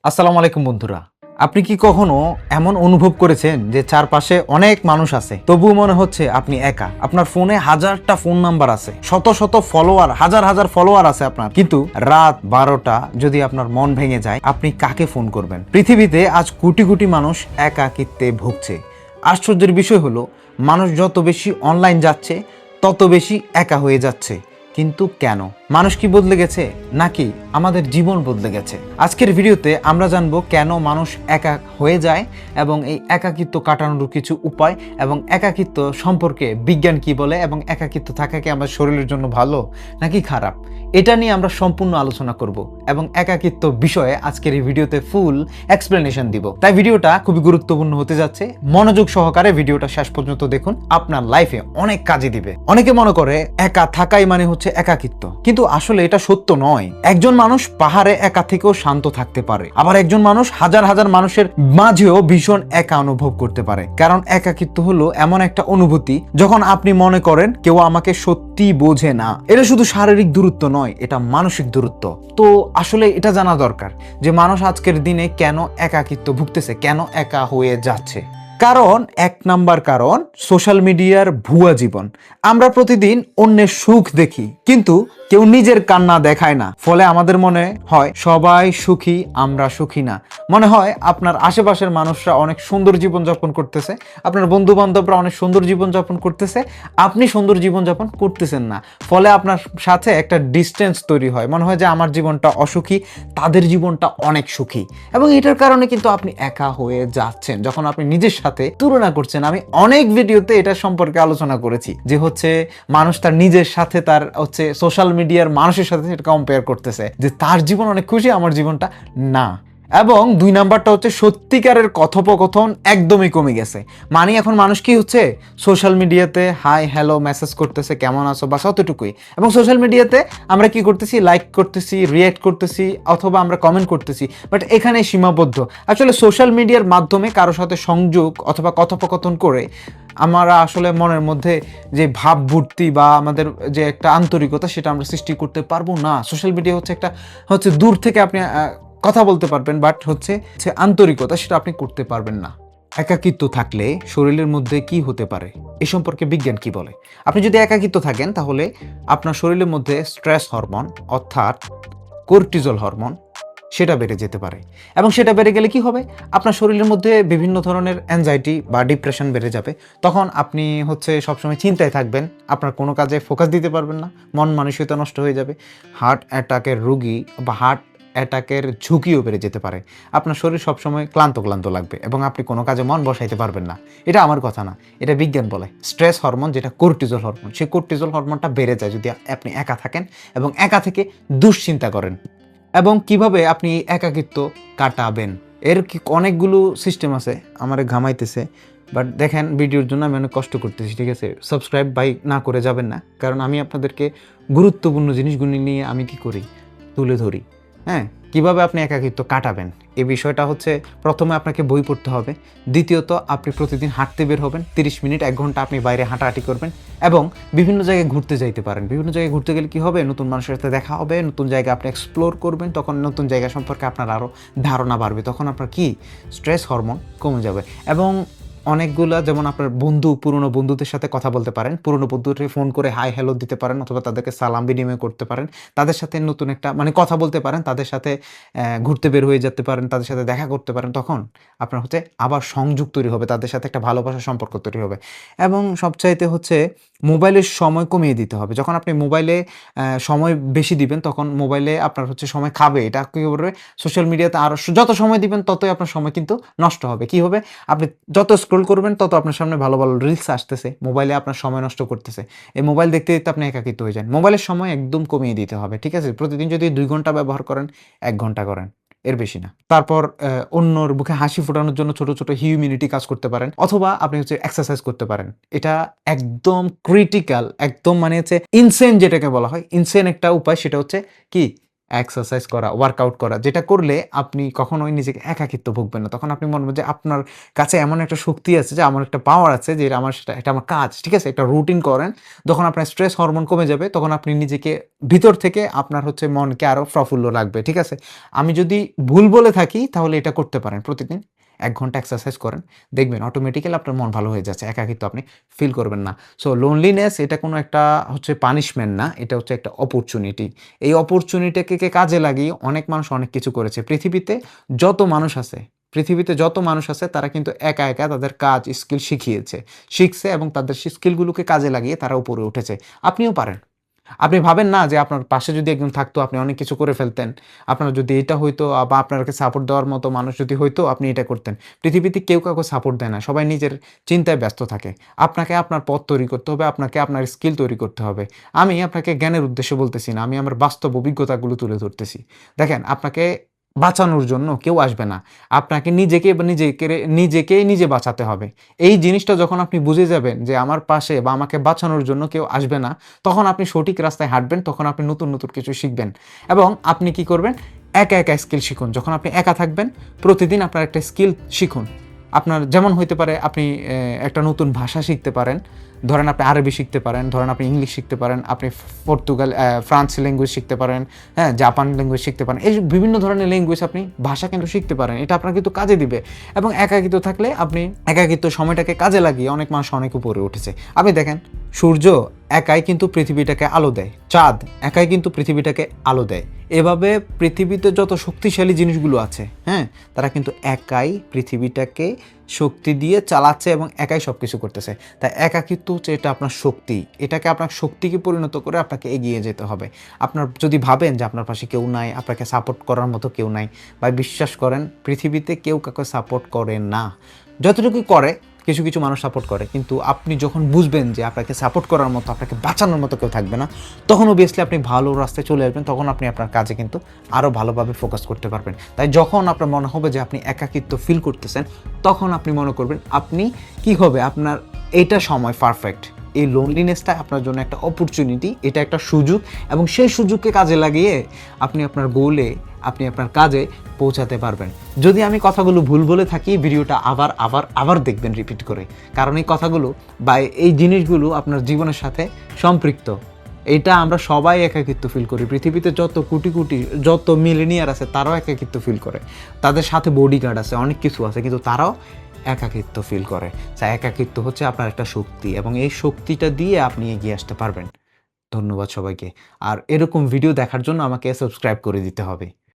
আসসালামু আলাইকুম বন্ধুরা। আপনি কি কখনো এমন অনুভব করেছেন যে চারপাশে অনেক মানুষ আছে, তবুও মনে হচ্ছে আপনি একা? আপনার ফোনে হাজারটা ফোন নাম্বার আছে, শত শত ফলোয়ার, হাজার হাজার ফলোয়ার আছে আপনার, কিন্তু রাত 12টা যদি আপনার মন ভেঙে যায়, আপনি কাকে ফোন করবেন? পৃথিবীতে আজ কোটি কোটি মানুষ একাকিত্বে ভুগছে। আশ্চর্যের বিষয় হলো, মানুষ যত বেশি অনলাইন যাচ্ছে তত বেশি একা হয়ে যাচ্ছে। কিন্তু কেন? মানুষ কি বদলে গেছে, নাকি আমাদের জীবন বদলে গেছে? আজকের ভিডিওতে আমরা জানবো কেন মানুষ একা হয়ে যায় এবং এই একাকিত্ব কাটানোর কিছু উপায়, এবং একাকিত্ব সম্পর্কে বিজ্ঞান কি বলে, এবং একাকিত্ব থাকা কি আমাদের শরীরের জন্য ভালো নাকি খারাপ, এটা নিয়ে আমরা সম্পূর্ণ আলোচনা করব এবং একাকিত্ব বিষয়ে আজকের এই ভিডিওতে ফুল এক্সপ্লেনেশন দিব। তাই ভিডিওটা খুবই গুরুত্বপূর্ণ হতে যাচ্ছে। মনোযোগ সহকারে ভিডিওটা শেষ পর্যন্ত দেখুন, আপনার লাইফে অনেক কাজে দিবে। অনেকে মনে করে একা থাকাই মানে হচ্ছে একাকিত্ব, কিন্তু আসলে এটা সত্য নয়। একজন মানুষ পাহাড়ে একা থেকেও শান্ত থাকতে পারে, আবার একজন মানুষ হাজার হাজার মানুষের মাঝেও ভীষণ একা অনুভব করতে পারে। কারণ একাকিত্ব হলো এমন একটা অনুভূতি যখন আপনি মনে করেন কেউ আমাকে সত্যি বোঝে না। এটা শুধু শারীরিক দূরত্ব নয়, এটা মানসিক দূরত্ব। তো আসলে এটা জানা দরকার যে মানুষ আজকের দিনে কেন একাকিত্ব ভুগতেছে, কেন একা হয়ে যাচ্ছে। কারণ এক নাম্বার কারণ, সোশ্যাল মিডিয়ার ভুয়া জীবন। আমরা প্রতিদিন অন্যের সুখ দেখি, কিন্তু কেউ নিজের কান্না দেখায় না। ফলে আমাদের মনে হয় সবাই সুখী, আমরা সুখী না। মনে হয় আপনার আশেপাশের মানুষরা অনেক সুন্দর জীবন যাপন করতেছে, আপনার বন্ধু বান্ধবরা অনেক সুন্দর জীবন যাপন করতেছে, আপনি সুন্দর জীবন যাপন করতেছেন না। ফলে আপনার সাথে একটা ডিস্টেন্স তৈরি হয়, মনে হয় যে আমার জীবনটা অসুখী, তাদের জীবনটা অনেক সুখী। এবং এটার কারণে কিন্তু আপনি একা হয়ে যাচ্ছেন যখন আপনি নিজের সাথে তুলনা করছেন। আমি অনেক ভিডিওতে এটা সম্পর্কে আলোচনা করেছি যে হচ্ছে মানুষ তার নিজের সাথে তার হচ্ছে সোশ্যাল মিডিয়ার মানুষের সাথে সেটা কম্পেয়ার করতেছে যে তার জীবন অনেক খুশি, আমার জীবনটা না। এবং দুই নাম্বারটা হচ্ছে সত্যিকারের কথোপকথন একদমই কমে গেছে। মানে এখন মানুষ কি হচ্ছে সোশ্যাল মিডিয়াতে হাই হ্যালো মেসেজ করতেছে, কেমন আছো, বাস অতটুকুই। এবং সোশ্যাল মিডিয়াতে আমরা কি করতেছি, লাইক করতেছি, রিয়্যাক্ট করতেছি, অথবা আমরা কমেন্ট করতেছি, বাট এখানে সীমাবদ্ধ। আসলে সোশ্যাল মিডিয়ার মাধ্যমে কারোর সাথে সংযোগ অথবা কথোপকথন করে আমরা আসলে মনের মধ্যে যে ভাবমূর্তি বা আমাদের যে একটা আন্তরিকতা, সেটা আমরা সৃষ্টি করতে পারবো না। সোশ্যাল মিডিয়া হচ্ছে দূর থেকে আপনি কথা বলতে পারবেন, বাট হচ্ছে আন্তরিকতা সেটা আপনি করতে পারবেন না। একাকিত্ব থাকলে শরীরের মধ্যে কি হতে পারে এ সম্পর্কে বিজ্ঞান কি বলে? আপনি যদি একাকিত্ব থাকেন, তাহলে আপনার শরীরের মধ্যে স্ট্রেস হরমোন অর্থাৎ কর্টিজল হরমোন সেটা বেড়ে যেতে পারে। এবং সেটা বেড়ে গেলে কি হবে, আপনার শরীরের মধ্যে বিভিন্ন ধরনের অ্যাংজাইটি বা ডিপ্রেশন বেড়ে যাবে। তখন আপনি হচ্ছে সবসময় চিন্তায় থাকবেন, আপনার কোনো কাজে ফোকাস দিতে পারবেন না, মন মানসিকতা নষ্ট হয়ে যাবে। হার্ট অ্যাটাকের রোগী বা হার্ট অ্যাটাকের ঝুঁকিও বেড়ে যেতে পারে। আপনার শরীর সবসময় ক্লান্ত ক্লান্ত লাগবে এবং আপনি কোনো কাজে মন বসাইতে পারবেন না। এটা আমার কথা না, এটা বিজ্ঞান বলে। স্ট্রেস হরমোন যেটা কর্টিজল হরমোন, সেই কর্টিজল হরমোনটা বেড়ে যায় যদি আপনি একা থাকেন এবং একা থেকে দুশ্চিন্তা করেন। এবং কিভাবে আপনি একাকিত্ব কাটাবেন, এর কি অনেকগুলো সিস্টেম আছে। আমার ঘামাইতেছে, বাট দেখেন ভিডিওর জন্য আমি অনেক কষ্ট করতেছি, ঠিক আছে? সাবস্ক্রাইব বাই না করে যাবেন না, কারণ আমি আপনাদেরকে গুরুত্বপূর্ণ জিনিসগুলি নিয়ে আমি কি করি, তুলে ধরি। হ্যাঁ, কিভাবে আপনি একাকিত্ব কাটাবেন এই বিষয়টা হচ্ছে, প্রথমে আপনাকে বই পড়তে হবে। দ্বিতীয়ত, আপনি প্রতিদিন হাঁটতে বের হবেন, 30 মিনিট 1 ঘন্টা আপনি বাইরে হাঁটাহাঁটি করবেন এবং বিভিন্ন জায়গায় ঘুরতে যাইতে পারেন। বিভিন্ন জায়গায় ঘুরতে গেলে কি হবে, নতুন মানুষের সাথে দেখা হবে, নতুন জায়গা আপনি এক্সপ্লোর করবেন, তখন নতুন জায়গা সম্পর্কে আপনার আরও ধারণা বাড়বে, তখন আপনার কি স্ট্রেস হরমোন কমে যাবে। এবং অনেকগুলা, যেমন আপনার পুরনো বন্ধুদের সাথে কথা বলতে পারেন, পুরনো বন্ধুকে ফোন করে হাই হ্যালো দিতে পারেন, অথবা তাদেরকে সালাম বিনিময় করতে পারেন, তাদের সাথে নতুন একটা কথা বলতে পারেন, তাদের সাথে ঘুরতে বের হয়ে যেতে পারেন, তাদের সাথে দেখা করতে পারেন। তখন আপনার হচ্ছে আবার সংযোগ তৈরি হবে, তাদের সাথে একটা ভালোবাসার সম্পর্ক তৈরি হবে। এবং সবচাইতে হচ্ছে মোবাইলের সময় কমিয়ে দিতে হবে। যখন আপনি মোবাইলে সময় বেশি দিবেন, তখন মোবাইলে আপনার হচ্ছে সময় খাবে। এটা কী করবে, সোশ্যাল মিডিয়াতে আরও যত সময় দিবেন ততই আপনার সময় কিন্তু নষ্ট হবে। কি হবে, আপনি যত স্ক্রল করবেন তত আপনার সামনে ভালো ভালো রিলস আসতেছে, মোবাইলে আপনার সময় নষ্ট করতেছে। এই মোবাইল দেখতে দেখতে আপনি একাকিত্ব হয়ে যান। মোবাইলের সময় একদম কমিয়ে দিতে হবে, ঠিক আছে? প্রতিদিন যদি 2 ঘন্টা ব্যবহার করেন, 1 ঘন্টা করেন, এর বেশি না। তারপর অন্যর মুখে হাসি ফোটানোর জন্য ছোট ছোট হিউম্যানিটি কাজ করতে পারেন, অথবা আপনি হচ্ছে এক্সারসাইজ করতে পারেন। এটা একদম ক্রিটিক্যাল, একদম মানে হচ্ছে ইনসেন, যেটাকে বলা হয় ইনসেন একটা উপায়। সেটা হচ্ছে কি, এক্সারসাইজ করা, ওয়ার্কআউট করা, যেটা করলে আপনি কখনোই নিজেকে একাকিত্ব ভুগবেন না। তখন আপনি মনে হবে যে আপনার কাছে এমন একটা শক্তি আছে, যে আমার একটা পাওয়ার আছে, যে এটা আমার কাজ, ঠিক আছে? একটা রুটিন করেন, যখন আপনার স্ট্রেস হরমোন কমে যাবে তখন আপনি নিজেকে ভিতর থেকে আপনার হচ্ছে মনকে আরও প্রফুল্ল রাখবে, ঠিক আছে? আমি যদি ভুল বলে থাকি তাহলে এটা করতে পারেন, প্রতিদিন ১ ঘন্টা এক্সারসাইজ করেন, দেখবেন অটোমেটিক্যালি আপনার মন ভালো হয়ে যাচ্ছে, একাকিত্ব আপনি ফিল করবেন না। সো লোনলিনেস এটা কোনো একটা হচ্ছে পানিশমেন্ট না, এটা হচ্ছে একটা অপরচুনিটি। এই অপরচুনিটিকে কাজে লাগিয়ে অনেক মানুষ অনেক কিছু করেছে। পৃথিবীতে যত মানুষ আছে তারা কিন্তু একা একা তাদের কাজ স্কিল শিখছে এবং তাদের স্কিলগুলোকে কাজে লাগিয়ে তারা উপরে উঠেছে। আপনিও পারেন। আপনি ভাবেন না যে আপনার পাশে যদি একজন থাকতো আপনি অনেক কিছু করে ফেলতেন। আপনার যদি এটা হইতো বা আপনাকে সাপোর্ট দেওয়ার মতো মানুষ যদি হইতো আপনি এটা করতেন। পৃথিবীতে কেউ কাউকে সাপোর্ট দেয় না। সবাই নিজের চিন্তায় ব্যস্ত থাকে। আপনাকে আপনার পথ তৈরি করতে হবে, আপনাকে আপনার স্কিল তৈরি করতে হবে। আমি আপনাকে জ্ঞানের উদ্দেশ্যে বলতেছি না, আমি আমার বাস্তব অভিজ্ঞতাগুলো তুলে ধরতেছি। দেখেন, আপনাকে বাঁচানোর জন্য কেউ আসবে না। আপনাকে নিজেকেই নিজে বাঁচাতে হবে। এই জিনিসটা যখন আপনি বুঝে যাবেন যে আমার পাশে বা আমাকে বাঁচানোর জন্য কেউ আসবে না, তখন আপনি সঠিক রাস্তায় হাঁটবেন, তখন আপনি নতুন কিছু শিখবেন। এবং আপনি কি করবেন? একা স্কিল শিখুন। যখন আপনি একা থাকবেন, প্রতিদিন আপনার একটা স্কিল শিখুন। আপনার যেমন হইতে পারে আপনি একটা নতুন ভাষা শিখতে পারেন। ধরেন আপনি আরবি শিখতে পারেন, ধরেন আপনি ইংলিশ শিখতে পারেন, আপনি ফ্রান্স ল্যাঙ্গুয়েজ শিখতে পারেন, হ্যাঁ, জাপান ল্যাঙ্গুয়েজ শিখতে পারেন। এই বিভিন্ন ধরনের ল্যাঙ্গুয়েজ আপনি ভাষা কিন্তু শিখতে পারেন। এটা আপনার কিন্তু কাজে দিবে। এবং একাকিত্ব থাকলে আপনি একাকিত্ব সময়টাকে কাজে লাগিয়ে অনেক মানুষ অনেক উপরে উঠেছে। আপনি দেখেন, সূর্য একাই কিন্তু পৃথিবীটাকে আলো দেয়, চাঁদ একাই কিন্তু পৃথিবীটাকে আলো দেয়। এভাবে পৃথিবীতে যত শক্তিশালী জিনিসগুলো আছে, হ্যাঁ, তারা কিন্তু একাই পৃথিবীটাকে শক্তি দিয়ে চালাচ্ছে এবং একাই সব কিছু করতেছে। তাই একাকিত্ব হচ্ছে এটা আপনার শক্তি। এটাকে আপনার শক্তিকে পরিণত করে আপনাকে এগিয়ে যেতে হবে। আপনার যদি ভাবেন যে আপনার পাশে কেউ নাই, আপনাকে সাপোর্ট করার মতো কেউ নাই, বা বিশ্বাস করেন পৃথিবীতে কেউ কাউকে সাপোর্ট করে না। যতটুকু করে কিছু মানুষ সাপোর্ট করে, কিন্তু আপনি যখন বুঝবেন যে আপনাকে সাপোর্ট করার মতো, আপনাকে বাঁচানোর মতো কেউ থাকবে না, তখন অবভিয়াসলি আপনি ভালো রাস্তায় চলে আসবেন। তখন আপনি আপনার কাজে কিন্তু আরও ভালোভাবে ফোকাস করতে পারবেন। তাই যখন আপনার মনে হবে যে আপনি একাকিত্ব ফিল করতেছেন, তখন আপনি মনে করবেন আপনি কি হবে, আপনার এইটা সময় পারফেক্ট। এই লোনলিনেসটা আপনার জন্য একটা অপরচুনিটি, এটা একটা সুযোগ, এবং সেই সুযোগকে কাজে লাগিয়ে আপনি আপনার গোলে, আপনি আপনার কাজে পৌঁছাতে পারবেন। যদি আমি কথাগুলো ভুল বলে থাকি, ভিডিওটা আবার দেখবেন রিপিট করে, কারণ এই কথাগুলো বা এই জিনিসগুলো আপনার জীবনের সাথে সম্পৃক্ত। এটা আমরা সবাই একাকিত্ব ফিল করি। পৃথিবীতে যত মিলেনিয়ার আছে তারাও একাকিত্ব ফিল করে। তাদের সাথে বডিগার্ড আছে, অনেক কিছু আছে, কিন্তু তারাও একাকিত্ব ফিল করে। তাই একাকিত্ব হচ্ছে আপনার একটা শক্তি, এবং এই শক্তিটা দিয়ে আপনি এগিয়ে আসতে পারবেন। ধন্যবাদ সবাইকে। আর এরকম ভিডিও দেখার জন্য আমাকে সাবস্ক্রাইব করে দিতে হবে।